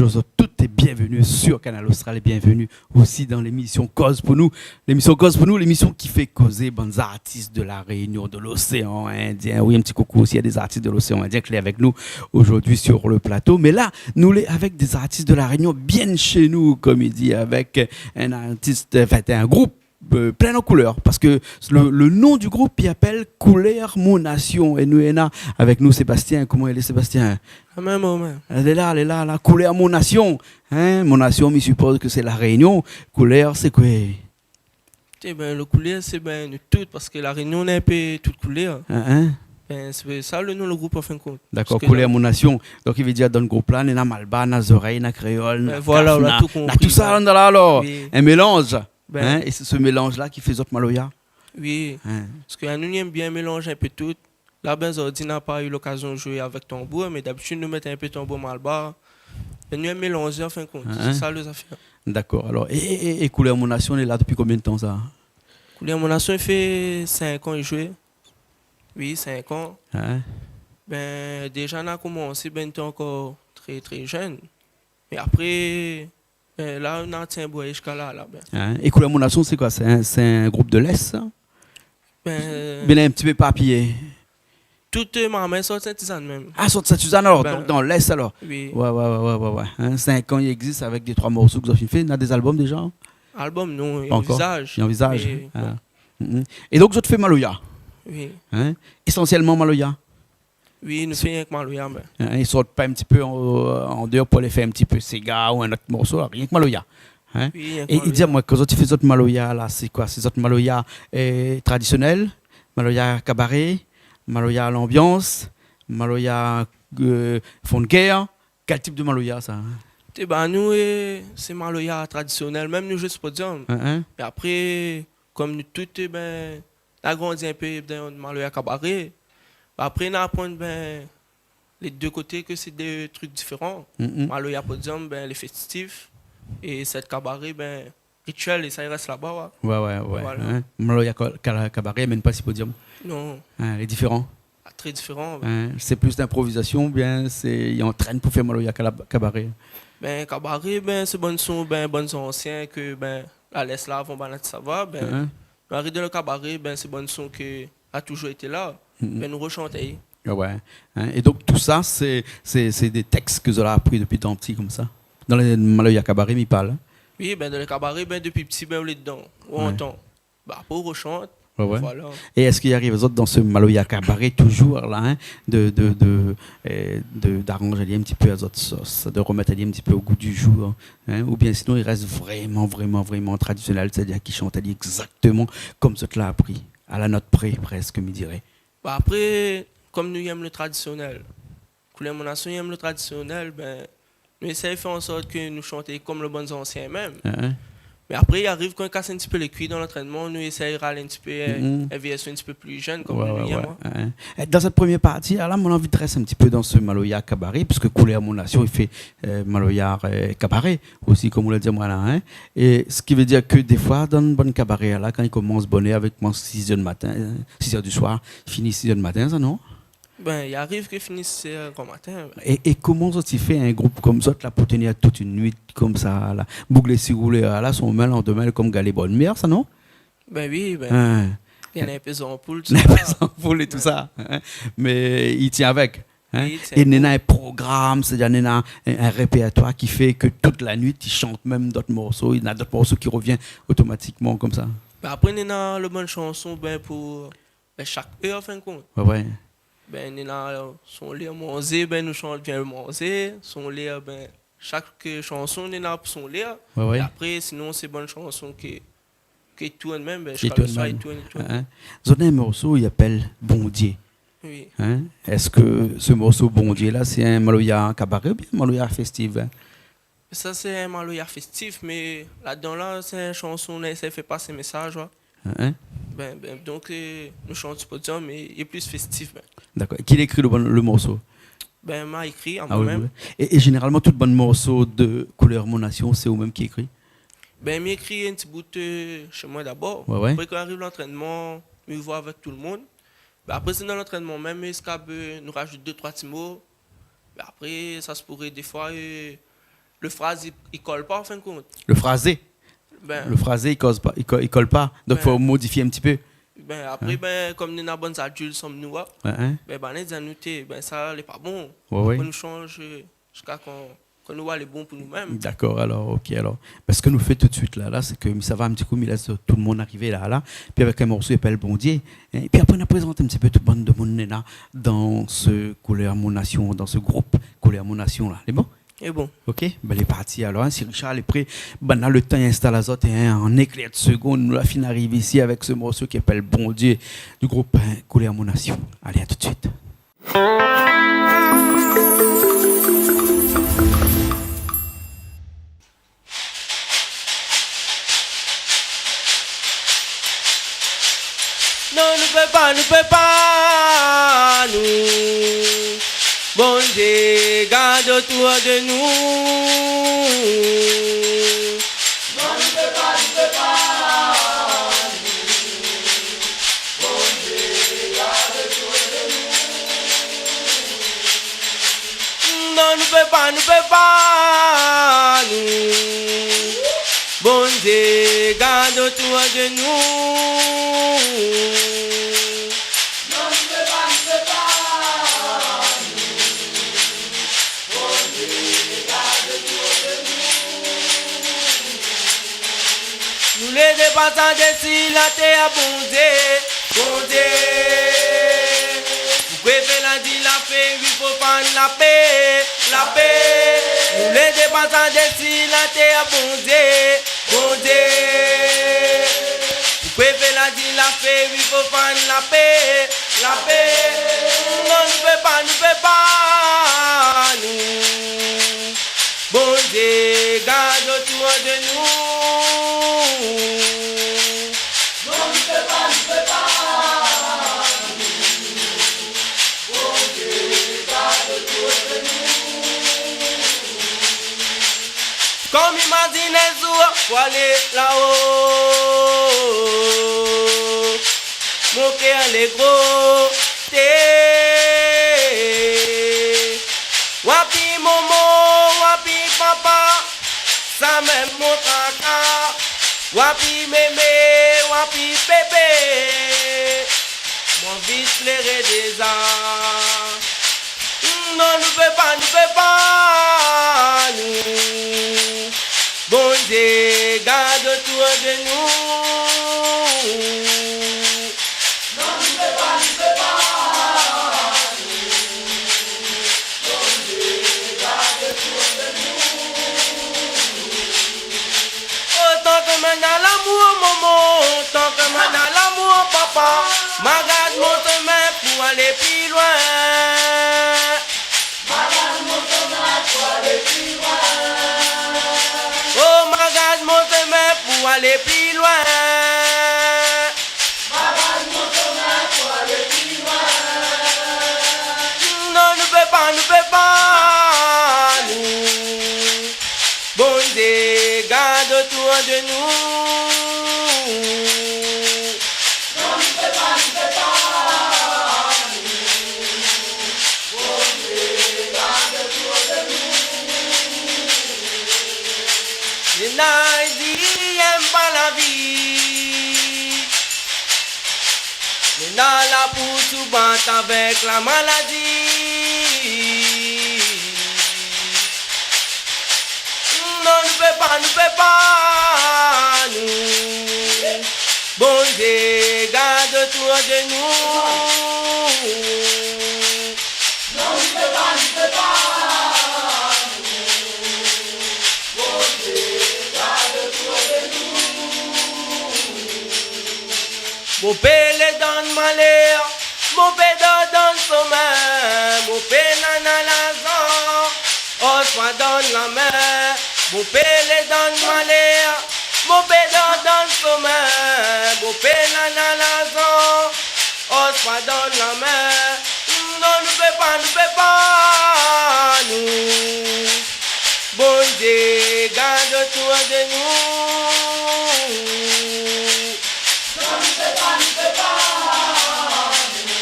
bonjour à toutes et bienvenue sur Canal Austral et bienvenue aussi dans l'émission Cause pour nous. L'émission Cause pour nous, l'émission qui fait causer bonnes artistes de la Réunion, de l'océan Indien. Oui, un petit coucou aussi à des artistes de l'océan Indien qui sont avec nous aujourd'hui sur le plateau. Mais là, nous les avec des artistes de la Réunion bien chez nous, comme il dit, avec un artiste, enfin un groupe plein de couleurs, parce que le nom du groupe il appelle Couleur Mon Nation, et nous est là avec nous Sébastien. Comment il est Sébastien? Même. Elle est là, la Couleur Mon Nation, hein? Mon Nation, je suppose que c'est la Réunion. Couleur, c'est quoi? Le couleur c'est ben tout, parce que la Réunion est un peu toute couleur. C'est ça le nom le groupe en fin de compte. D'accord, Couleur Mon Nation. Donc il veut dire dans le groupe là, il y a Malba, il y a Zoreille, il y a Créole, il y a voilà, on a tout compris. tout ça là alors, oui. Un mélange. Ben, et c'est ce mélange-là qui fait autres Maloya. Oui, parce que nous aime bien mélanger un peu tout. Là, ben, Zordi n'a pas eu l'occasion de jouer avec tambour, mais d'habitude, nous mettons un peu tambour Malba. Et nous aimons mélanger en fin de compte. C'est ça les affaires. D'accord. Alors, et Couleur Mon Nation, est là depuis combien de temps ça? Couleur Mon Nation, il fait 5 ans il joue. Oui, 5 ans. Ben, déjà, on a commencé, ben, on était encore très très jeune. Et après. Là, on a un bois jusqu'à là. Ben. Et Couleur Mon Nation, c'est quoi? C'est un groupe de l'Est, ça? Ben, un petit peu papier. Toute ma main sort de Saint-Suzanne même. Ah, sort de Saint-Suzanne alors, ben, donc dans l'Est alors? Oui. Ouais. 5 ans, il existe avec des 3 morceaux que vous avez fait. Il y a des albums déjà? Album, non, il y a un visage. Il y a un visage. Et donc, vous avez fait Maloya? Oui. Essentiellement Maloya? Oui, nous faisons avec Maloya. Ils sortent pas un petit peu en dehors pour les faire un petit peu Sega ou un autre morceau, rien que Maloya. Et dis-moi, quand tu fais d'autres Maloya, là, c'est quoi? C'est d'autres Maloya traditionnels, Maloya cabaret, Maloya à l'ambiance, Maloya fond de guerre. Quel type de Maloya ça? Nous, c'est Maloya traditionnel, même nous, juste pour dire. Et après, comme nous tous, on a grandi un peu dans Maloya cabaret. Après, on apprend les deux côtés que c'est des trucs différents. Maloya podium, les festifs. Et cette cabaret, rituel, et ça reste là-bas. Ouais. Voilà. Maloya cabaret, mais pas si podium. Non. Les différents. Très différent. C'est plus d'improvisation, bien, ils entraînent pour faire Maloya cabaret. Cabaret, c'est bon son, ancien que la laisse là, avant ça va. L'arrêt de le cabaret, c'est bon son que a toujours été là. Nous rechanter. Ouais. Et donc tout ça, c'est des textes que vous avez appris depuis tant petit comme ça. Dans les Maloya cabaret, il parle. Oui, dans le cabaret, depuis petit, on est dedans. On entend. Après, on rechante. Ouais. Voilà. Et est-ce qu'il arrive aux autres dans ce Maloya cabaret toujours là, d'arranger un petit peu les autres sauces, de remettre un petit peu au goût du jour, ou bien sinon il reste vraiment traditionnel, c'est-à-dire qu'il chante exactement comme ce que l'a appris, à la note près presque, me dirait. Après, comme nous aimons le traditionnel, Couleur Mon Nation aime le traditionnel, nous essayons de faire en sorte que nous chantions comme le bon ancien même. Mais après, il arrive qu'on casse un petit peu les cuits dans l'entraînement, nous essayons de râler un petit peu, une version un petit peu plus jeune, comme nous aimons. Dans cette première partie, là, mon envie de rester un petit peu dans ce Maloya cabaret, puisque Couleur Mon Nation, il fait Maloya cabaret, aussi, comme on l'a dit, moi, là. Et ce qui veut dire que des fois, dans une bonne cabaret, là, quand il commence bonnet avec moi 6h du matin, 6h du soir, il finit 6h du matin, ça, non? Il arrive que finisse comme matin. Et comment tu fais un groupe comme ça là, pour tenir toute une nuit comme ça là, boucler si roulé là, son mail en demain comme Galé bonne mère, ça non? Oui, il y en a un peu en poule, tout ça. Tout ça. Mais il tient avec. Et il y a un programme, c'est-à-dire il y a un répertoire qui fait que toute la nuit, il chante même d'autres morceaux. Il y a d'autres morceaux qui reviennent automatiquement comme ça. Après, il y a la bonne chanson pour chaque heure, en fin de compte. Ouais. Nous avons son lire manger, nous chantons bien manger, son lire, chaque chanson, nous avons son lire. Ouais. Et après, sinon, c'est bonne chanson qui tourne même, chaque soir, il tourne. Vous avez un morceau, il appelle Bon Dieu. Oui. Est-ce que ce morceau Bon Dieu là, c'est un Maloya cabaret ou bien un Maloya festif? Ça, c'est un Maloya festif, mais là-dedans, c'est une chanson, ça fait passer un message. Donc, nous chantons pas dire, mais il est plus festif. D'accord. Qui écrit le morceau? M'a écrit à moi-même. Et généralement, tout bon morceau de Couleur Mon Nation, c'est vous-même qui écrit? M'écrit un petit bout chez moi d'abord. Ouais. Après, quand arrive l'entraînement, je vois avec tout le monde. Après, c'est dans l'entraînement même, nous rajoute 2-3 petits mots. Après, ça se pourrait des fois le phrasé, il colle pas en fin de compte. Le phrasé? Le phrasé, il colle pas. Donc, il faut modifier un petit peu. Après, comme nous avons bonnes adultes, sommes nous, ça n'est pas bon. On nous change jusqu'à quand nous allons bon pour nous-mêmes. D'accord, alors, ok. Alors, parce que nous fait tout de suite là, c'est que ça va un petit coup, mais laisse tout le monde arriver là. Puis avec un morceau, il s'appelle Bon Dieu. Et puis après, on a présenté un petit peu toute bande de monde là, dans ce Couleur Mon Nation, dans ce groupe Couleur Mon Nation là. C'est bon? Et bon. Ok, ben les parties alors, si Richard est prêt, ben là le temps installe à autres et en éclair de seconde, nous la fin arrive ici avec ce morceau qui s'appelle Bon Dieu du groupe Couleur Mon Nation. Allez, à tout de suite. Non, nous peut pas, nous. Bon Dieu, garde autour de nous. Non, nous peut pas, nous. Bon Dieu, garde autour de nous. Non, nous peut pas, nous. Bon Dieu, garde autour de nous. Les dépassants de la terre, bon Dieu. Vous pouvez la dire la paix, il faut prendre la paix. Nous les dépassants de la terre, bon Dieu. Vous pouvez la dire la paix, il faut prendre la paix. Non, nous peut pas, nous. Bon Dieu, garde autour de nous. Non, nous peut pas. Bon Dieu, garde autour de nous. Comme imagine les jours pour aller là-haut. Mon cœur est gros. Wapi momo, wapi papa, ça même mon tracas. Wapi mémé, wapi bébé, mon vice l'air des arts. Non, nous peut pas, nous. Bon Dieu, garde autour de nous. Non, nous peut pas. Dans l'amour, maman, tant que moi dans l'amour, papa, m'agarde mon chemin pour aller plus loin. M'agarde mon chemin pour aller plus loin. Oh, m'agarde mon chemin pour aller plus loin. M'agarde mon chemin pour aller plus loin. Non, nous peut pas, nous. Bon Dieu, garde autour de nous. Non, nous peut pas. Bon Dieu, garde autour de nous. Les naïs n'aiment pas la vie. Les naïs la poussent souvent avec la maladie. Non, nous peut pas, nous. Bon Dieu, garde autour de nous. Non, nous peut pas, nous. Bon Dieu, garde autour de nous. Mon père les donne malheur, mon père donne sommeil, mon père n'a la zone, oh, soit donne la main. Mon père les donne malheur, mon père donne sommeil, mon père n'a la zone, oh, soit donne la main. Non, nous peut pas, nous. Bon Dieu, garde autour de nous. Non, nous peut pas, nous.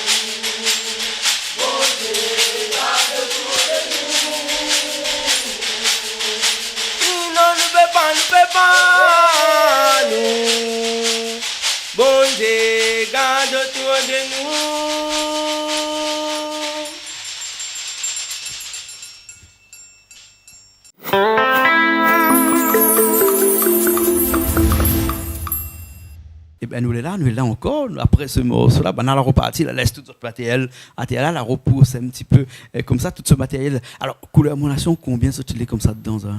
Bon Dieu, garde autour de nous. d'autour de Et ben nous là encore. Après ce morceau-là, ben on a reparti, la laisse tout notre matériel, la repousse un petit peu comme ça, tout ce matériel. Alors, couleur monation, combien sont-ils comme ça dedans ça?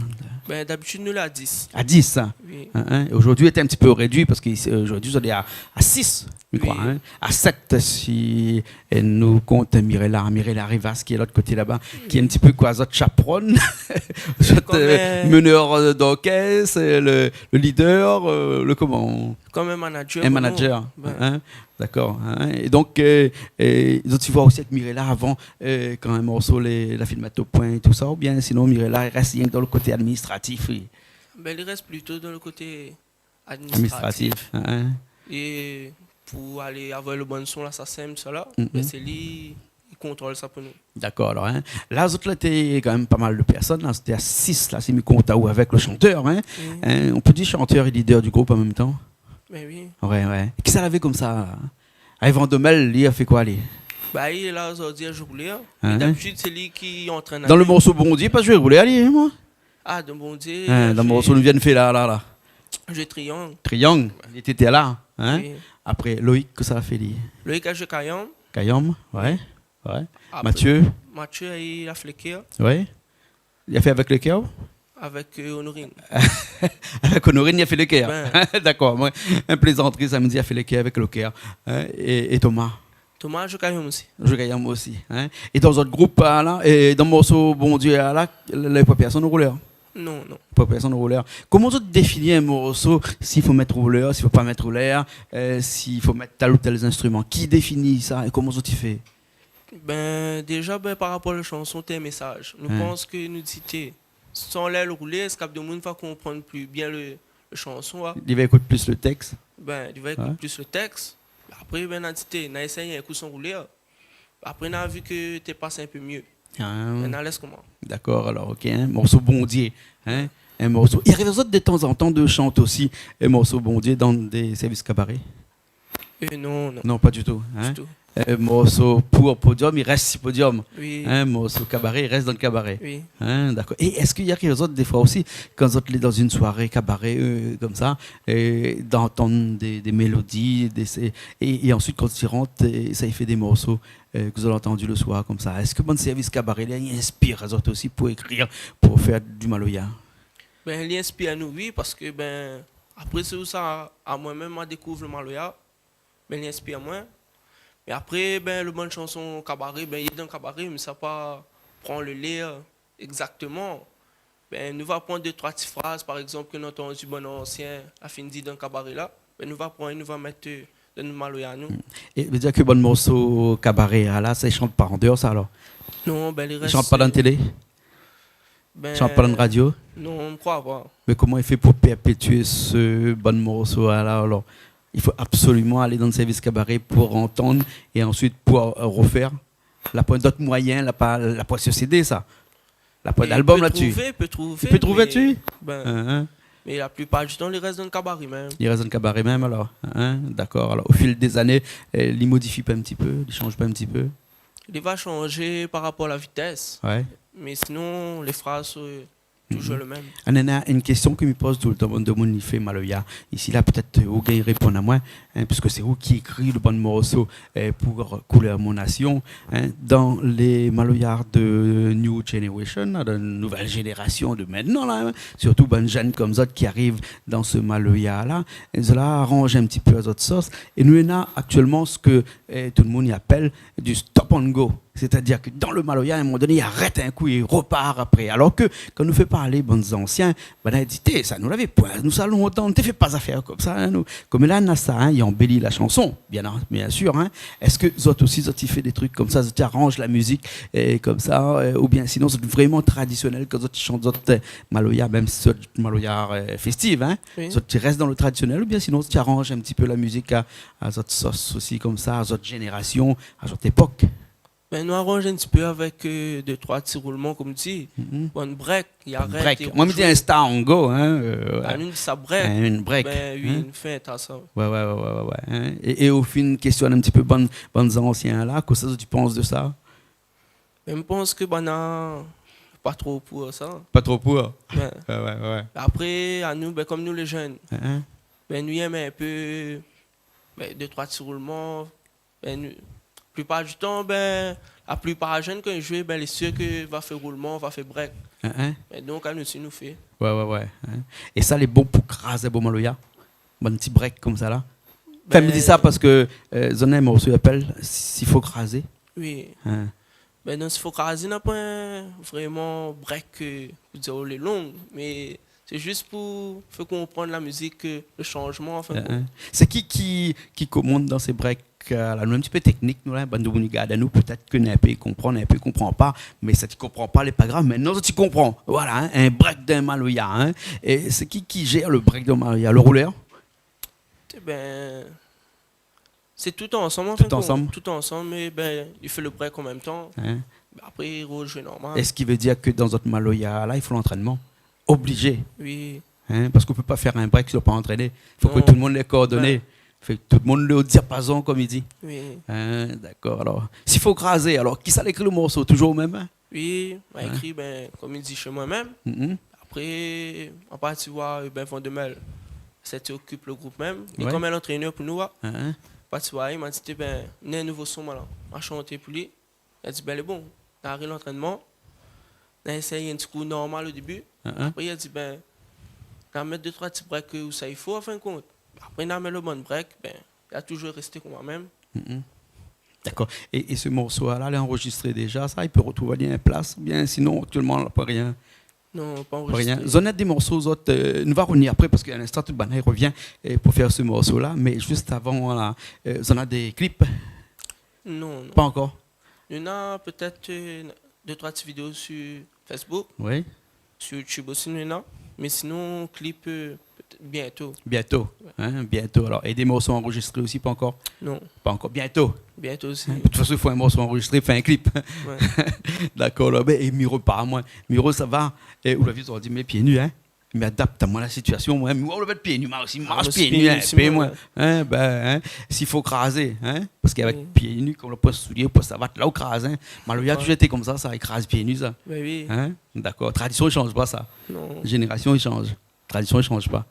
Ben, d'habitude, nous, là, à 10. À 10, ça. Oui. Aujourd'hui, il était un petit peu réduit parce qu'aujourd'hui, on est à 6, je crois. Oui. À 7, si nous compte Mirella Rivas, qui est de l'autre côté là-bas, qui est un petit peu quoi, notre chaperonne, notre meneur d'orchestre, le leader, le comment? Comme un manager. Un manager. Ben. D'accord. Et donc, tu vois aussi avec Mirella avant, quand un morceau, la filmette au point et tout ça, ou bien sinon Mirella reste rien que dans le côté administratif. Oui. Ben, il reste plutôt dans le côté administratif. Et pour aller avoir le bon son, l'assassin, tout ça là, ben, c'est lui qui contrôle ça pour nous. D'accord. Alors, là, autres, là, t'es quand même pas mal de personnes. Là, c'était à 6, là, c'est mis compte ou avec le chanteur. On peut dire chanteur et leader du groupe en même temps. Ben oui. Ouais. Et qui ça l'avait comme ça? Yvan Demel, il a fait quoi, lui? Bah, il est là aujourd'hui à jouer. D'habitude, c'est lui qui entraîne. Dans le morceau Bondier, pas jouer rouler, allez, moi. Ah, dans Bondier. Dans le morceau nous vient de faire là. J'ai Triangle. Triangle, il était là. Oui. Après, Loïc, que ça a fait, lui? Loïc a joué Cayam. Cayam, ouais. Après, Mathieu, il a fait le cœur. ouais. Il a fait avec le cœur? Avec Honorine. Avec Honorine, il a fait le cœur. Ben. D'accord, moi, un plaisanterie samedi, il a fait le cœur avec le cœur. Et Thomas? Thomas joue Cayam aussi. Je gagne aussi. Et dans votre groupe, là, et dans le morceau Bon Dieu, là, les pas personne au rouleur? Non. Pas personne au rouleur. Comment tu définis un morceau, s'il faut mettre rouleur, s'il faut pas mettre rouleur, s'il faut mettre tel ou tel instrument? Qui définit ça et comment tu fais? Ben, déjà, par rapport à la chanson, t'es un message. Nous pensons que nous disons, sans l'aile rouler, est-ce que le monde va comprendre plus bien le chanson? Il va écouter plus le texte? Ben, il va écouter plus le texte. Après, on a dit, on a essayé un coup sans rouler. Après, on a vu que tu passé un peu mieux. On a laissé comment? D'accord, alors, ok. Un morceau bondier. Un morceau. Il arrive aux autres de temps en temps de chanter aussi un morceau bondier dans des services cabarets? Non. Non, pas du tout. Du tout. Un morceau pour podium, il reste sur podium. Oui. Un morceau cabaret, il reste dans le cabaret. Oui. D'accord. Et est-ce qu'il y a quelque chose des fois aussi, quand vous êtes dans une soirée cabaret comme ça, d'entendre des mélodies, et ensuite quand ils rentrent, ça y fait des morceaux que vous avez entendus le soir comme ça. Est-ce que bon service cabaret, il inspire les autres aussi pour écrire, pour faire du maloya? Ben, il inspire à nous, oui, parce que après c'est où ça, à moi-même, je découvre le maloya, il inspire à moi. Et après, le bonne chanson cabaret, il est dans le cabaret, mais ça pas prendre le lait exactement. Nous va prendre 2-3 petites phrases, par exemple, que nous entendons du bon ancien, a fini dit dans le cabaret là. Nous va prendre, nous va mettre dans le maloya à nous. Et veut dire que bon morceau cabaret là, ça ne chante pas en dehors ça alors? Non, il reste. Il chante pas dans la télé? Il chante pas dans la radio? Non, on ne croit pas. Mais comment il fait pour perpétuer ce bon morceau là alors? Il faut absolument aller dans le service cabaret pour entendre et ensuite pour refaire. La pointe d'autres moyens, la pas sur CD, ça. La pointe d'album là-dessus. Il peut trouver. Il peut trouver dessus. Mais la plupart du temps, il reste dans le cabaret même. Il reste dans le cabaret même alors. D'accord. Alors au fil des années, il modifie pas un petit peu, il change pas un petit peu. Il va changer par rapport à la vitesse. Ouais. Mais sinon, les phrases sont toujours le même. Anana, une question que me pose tout le temps de mon fait maloya. Ici là peut-être vous gagnez répondre à moi, puisque c'est vous qui écrit le bon morceau pour couleur mon nation. Dans les maloyards de New Generation, de nouvelle génération de maintenant là, surtout bonnes jeunes comme ça qui arrivent dans ce maloya là, cela arrange un petit peu à autres sauce. Et nous on a actuellement ce que tout le monde y appelle du stop and go. C'est-à-dire que dans le maloya, à un moment donné, il arrête un coup et il repart après. Alors que quand nous fait parler bons anciens, on a dit, ça nous l'avait pas, nous allons autant, tu fais pas affaire comme ça. Nous. Comme là, on a ça, il embellit la chanson, bien sûr. Est-ce que vous aussi, vous fait des trucs comme ça, vous arrangez la musique comme ça, ou bien sinon, c'est vraiment traditionnel quand vous chantez d'autres maloya, même si c'est maloya festive, oui. Tu restes dans le traditionnel, ou bien sinon, tu arranges un petit peu la musique à votre sauce aussi comme ça, à votre génération, à votre époque. Ben, nous arrangeons un petit peu avec 2-3 petits roulements, comme tu dis. Bon, break, il arrête. Break. Moi, je dis un tango. Hein, nous dit ça break. Une break. Ben, oui, hein? une fête à ça. Ouais. Hein? Et au fin, questionne un petit peu bonnes anciens là. Qu'est-ce que tu penses de ça? Ben, je pense que ben, pas trop pour ça. Pas trop pour? Ben, Ouais. Après, à nous, ben, comme nous les jeunes, Hein? ben, nous aimons un peu 2-3 petits roulements. Ben, la plupart du temps, ben, la plupart des jeunes, quand ils jouent, ben, les ceux qui va faire roulement, va faire break. Hein? Ben, donc, à nous aussi, nous fait. Ouais. Hein? Et ça, les bons pour craser bon maloya? Bon petit break comme ça là? Ben, me dit ça parce que Zona m'a reçu appel s'il faut craser. Oui. Hein? Ben, dans ce faut craser, n'a pas vraiment break, vous dire, les longues, mais c'est juste pour faire comprendre la musique, le changement, enfin. C'est qui commande dans ces breaks là, nous un petit peu technique, nous là, bande de garde à nous, peut-être que un peu comprend pas, mais ça tu comprends pas, c'est pas grave, mais non, ça tu comprends. Voilà, hein, un break d'un maloya, hein. Et c'est qui gère le break d'un maloya? Le rouleur? Ben, c'est tout ensemble. Tout ensemble, mais ben, il fait le break en même temps. Hein? Après, il rejoue normal. Est-ce qu'il veut dire que dans notre maloya, là, il faut l'entraînement? Obligé. Oui. Hein? Parce qu'on ne peut pas faire un break si on ne pas entraîner. Il faut que tout le monde les coordonne. Il faut que tout le monde le diapason, comme il dit. Oui. Hein? D'accord. Alors, s'il faut craser, alors qui ça l'écrit le morceau? Toujours au même? Hein? Oui, m'a écrit, ben, comme il dit chez moi-même. Après, en partie, ben, Vandemel, c'est occupe le groupe même. Et comme elle est entraîneur pour nous, il m'a dit, ben, il y a un nouveau son, là. On a chanté pour lui. Il a dit, ben, il est bon. Il a arrêté l'entraînement. Il a essayé un petit coup normal au début. Après, il a dit, ben, il a mis 2-3 petits breaks où ça il faut, en fin de compte. Après, il a mis le bon break, ben, il a toujours resté comme moi-même. D'accord. Et ce morceau-là, il est enregistré déjà, ça, il peut retrouver une place, bien, sinon, actuellement, on n'a pas rien. Non, pas enregistré. Rien. Zone des morceaux, autres, nous va revenir après, parce qu'à l'instant, tout le monde revient pour faire ce morceau-là, mais juste avant, voilà, Zone a des clips? Non. Pas encore? Il y en a peut-être 2-3 petites vidéos sur Facebook. Oui. Sur YouTube aussi, il y en a. Mais sinon, clip, bientôt. Bientôt. Ouais. Hein, bientôt. Alors, et des morceaux enregistrés aussi, pas encore? Non. Pas encore. Bientôt. Bientôt aussi. Hein, de toute façon, il faut un morceau enregistré, faire un clip. Ouais. D'accord. Là, et Miro, par moi. Miro, ça va. Et où la vie, on dit, mais pieds nus, hein? Mais adapte à moi la situation. Moi, on le met pieds nus, moi aussi. Marche pieds nus, hein? Paye-moi. Hein, ben, hein, s'il faut craser, hein? Parce qu'avec pieds nus, comme le poste soulier, ça va là où crase, hein? Maloya, toujours été comme ça écrase pieds nus, ça. Ben oui. Hein? D'accord. Tradition, il ne change pas, ça. Non. Génération, il change. Tradition, il ne change pas.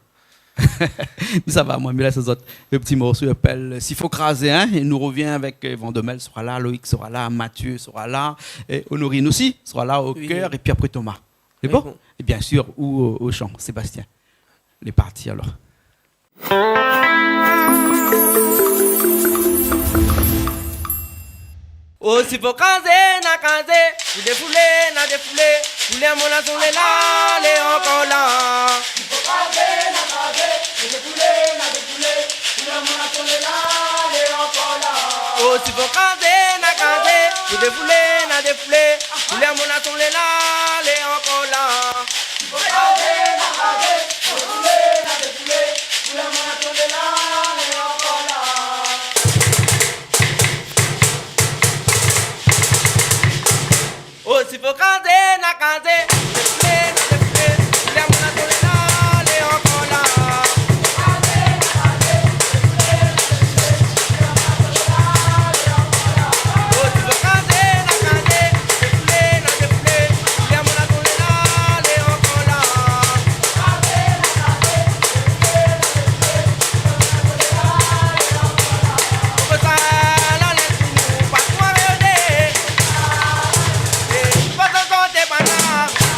Mais ça va, moi, mais là, c'est autres. Le petit morceau appelle S'il faut craser, hein, et nous revient avec Vandemel sera là, Loïc sera là, Mathieu sera là, et Honorine aussi sera là au cœur, et puis après Thomas. C'est bon? Et bien sûr, ou au chant, Sébastien. Les parties alors. Oh, s'il faut craser, na craser, vous défoulez, na défoulé, tous les monas sont là, les encore là. S'il faut craser, na craser, vous défoulez, na défoulé, tous les monas sont là, les encore là. Oh, s'il faut craser, na craser, vous défoulez, na défoulé, tous les monas sont là, les encore là. S'il faut craser, na craser, vous défoulez, na défoulé, tous les monas sont là, les encore là. Oh, s'il faut craser, na craser, défoulé, na défoulé, tous les monas sont là, les encore là. Craser, na craser, défoulé, na défoulé, tous les monas sont là, les encore là. Oh, s'il faut craser, na craser, défoulé, na défoulé, tous les monas sont là, les encore là. Craser, na craser, défoulé, na défoulé, tous les monas sont là, les encore là. Pour ça, là, laisse-nous pas trop regarder. Pas encore des bananes.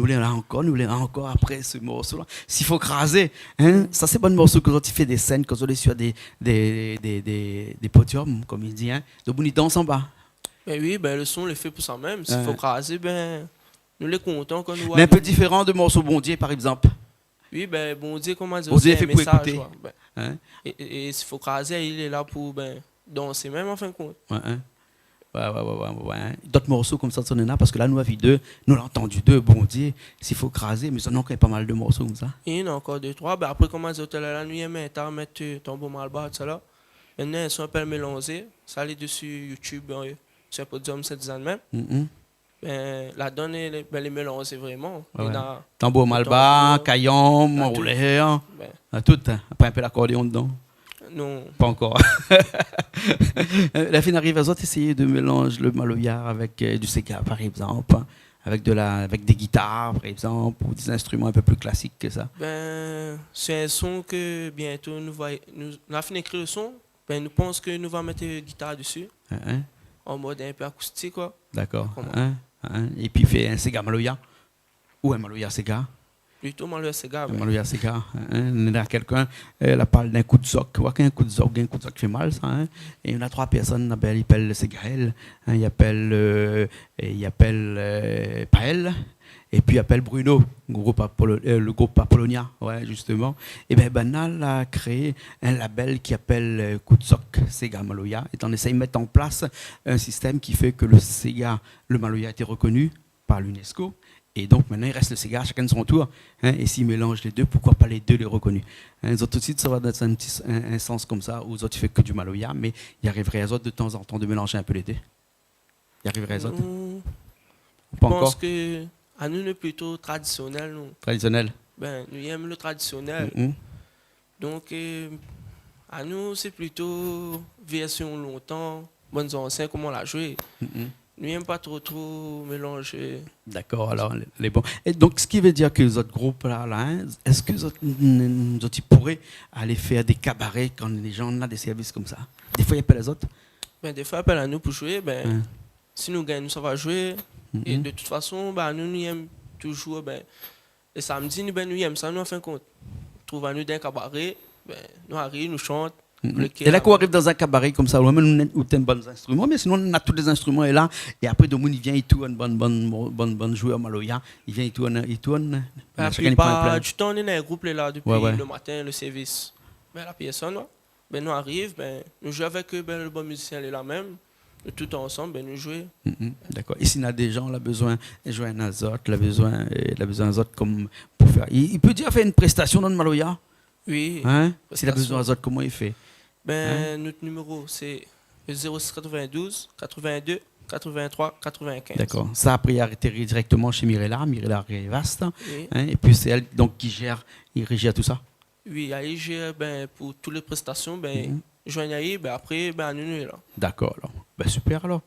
nous l'avons encore après ce morceau-là. S'il faut craser, hein, ça c'est bon morceau quand tu fais des scènes, quand on est sur des podiums, comme il dit, hein. Donc on y danse en bas. Ben oui, ben le son le fait pour ça même. S'il faut craser, ben nous les comptons quand nous. Mais un peu différent de morceaux Bondier par exemple. Oui, ben Bondier, comment dire, Bondier c'est fait un message. pour écouter. Ben, Hein? et s'il faut craser, il est là pour danser même en fin de compte. Ouais. Ouais. D'autres morceaux comme ça, on en a parce que là, nous avons deux, nous l'avons entendu deux, Bondier, s'il faut craser, mais ça, non, il y a pas mal de morceaux comme ça. Et il y en a encore deux, trois. Ben après, comment dire, là, nous y aimons mettre Tombeau Malba, tout ça là. Maintenant, ils sont un peu mélangés. Ça allait dessus YouTube, sur un podium, c'est des même. Ben, la donne, les mélangés vraiment. Ouais. Tambour Malba, Caillon, Roulet, tout, hein. Après un peu l'accordéon dedans. Non. Pas encore. La fin arrive à autres essayer de mélanger le maloya avec du Sega par exemple, hein, avec des guitares par exemple, ou des instruments un peu plus classiques que ça. Ben, c'est un son que bientôt nous avons fini d'écrire le son, ben nous pensons que nous allons mettre guitare dessus, en mode un peu acoustique quoi. D'accord. Et puis fait un Sega maloya ou un maloya Sega. Plutôt Maloya Sega. Maloya Sega. Il y a quelqu'un, elle parle d'un coup de zoc. Il y a un coup de zoc qui fait mal, ça. Hein? Et il y en a trois personnes, il appelle Segaël, hein, il appelle Paël, et puis il appelle Bruno, le groupe Apollonia, ouais, justement. Et bien, Banal a créé un label qui appelle Coup de Zoc, Sega Maloya, et on essaye de mettre en place un système qui fait que le Maloya a été reconnu par l'UNESCO. Et donc maintenant il reste le Sega, chacun de son tour. Hein, et s'ils mélangent les deux, pourquoi pas les deux les reconnus? Hein, les autres tout de suite, ça va dans un sens comme ça, où les autres tu fais que du maloya, mais il arriverait aux autres de temps en temps de mélanger un peu les deux. Il arriverait aux autres. Je pense que à nous c'est plutôt traditionnel. Nous. Traditionnel. Ben nous aimons le traditionnel. Donc à nous c'est plutôt version longtemps, bonnes anciens comme on l'a joué. Nous n'aimons pas trop mélanger. D'accord, alors les bons. Et donc, ce qui veut dire que les autres groupes là hein, est-ce que les autres pourraient aller faire des cabarets quand les gens ont des services comme ça? Des fois, ils appellent les autres? Ben, des fois, ils appellent à nous pour jouer. Ben, si nous gagnons, ça va jouer. Et de toute façon, ben, nous aimons toujours. Ben, les samedis, nous aimons ça, nous, en fin de compte. Trouve à nous d'un cabaret, ben, nous arrivons, nous chantons. Et là, qu'on arrive dans un cabaret comme ça, on a un bon instrument, mais sinon, on a tous les instruments et là, et après, il vient, il tourne, bon joueur maloya, il vient, il tourne. Chacun prend du temps, on est dans un groupe là depuis le matin, le service. Ben, la personne, ben, nous arrive, ben, nous jouons avec eux, ben, le bon musicien est là même, tout ensemble, ben, nous jouons. D'accord. Et s'il y a des gens, il a besoin de jouer un azote, il a besoin d'azote comme pour faire. Il peut dire faire une prestation dans le maloya? Oui. Hein? S'il a besoin d'azote, comment il fait? Ben, notre numéro, c'est 0692 82 83 95. D'accord. Ça, après, il a atterri directement chez Mirella Rivast. Oui. Hein, et puis, c'est elle donc, qui gère tout ça? Oui, elle gère ben, pour toutes les prestations. Ben, joignez ben, après, ben, nous est là. D'accord. Alors. Ben, super, alors.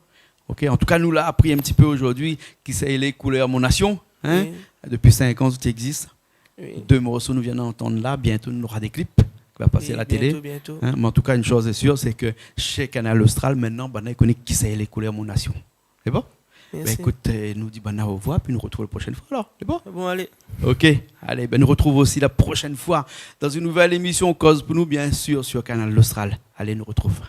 OK. En tout cas, nous, là, appris un petit peu aujourd'hui qui c'est les couleurs Mon Nation. Hein? Depuis 5 ans, tout existe. Oui. 2 morceaux nous viennent d'entendre là. Bientôt, nous aura des clips qui va passer à la télé. Bientôt. Hein? Mais en tout cas, une chose est sûre, c'est que chez Canal Austral, maintenant, on connaît qui c'est les couleurs Mon Nation. C'est bon? Ben, écoute, nous dit au revoir, puis nous retrouvons la prochaine fois alors. C'est bon? Bon, allez. OK. Allez, ben, nous retrouvons aussi la prochaine fois dans une nouvelle émission Cause pour nous, bien sûr, sur Canal Austral. Allez, nous retrouvons.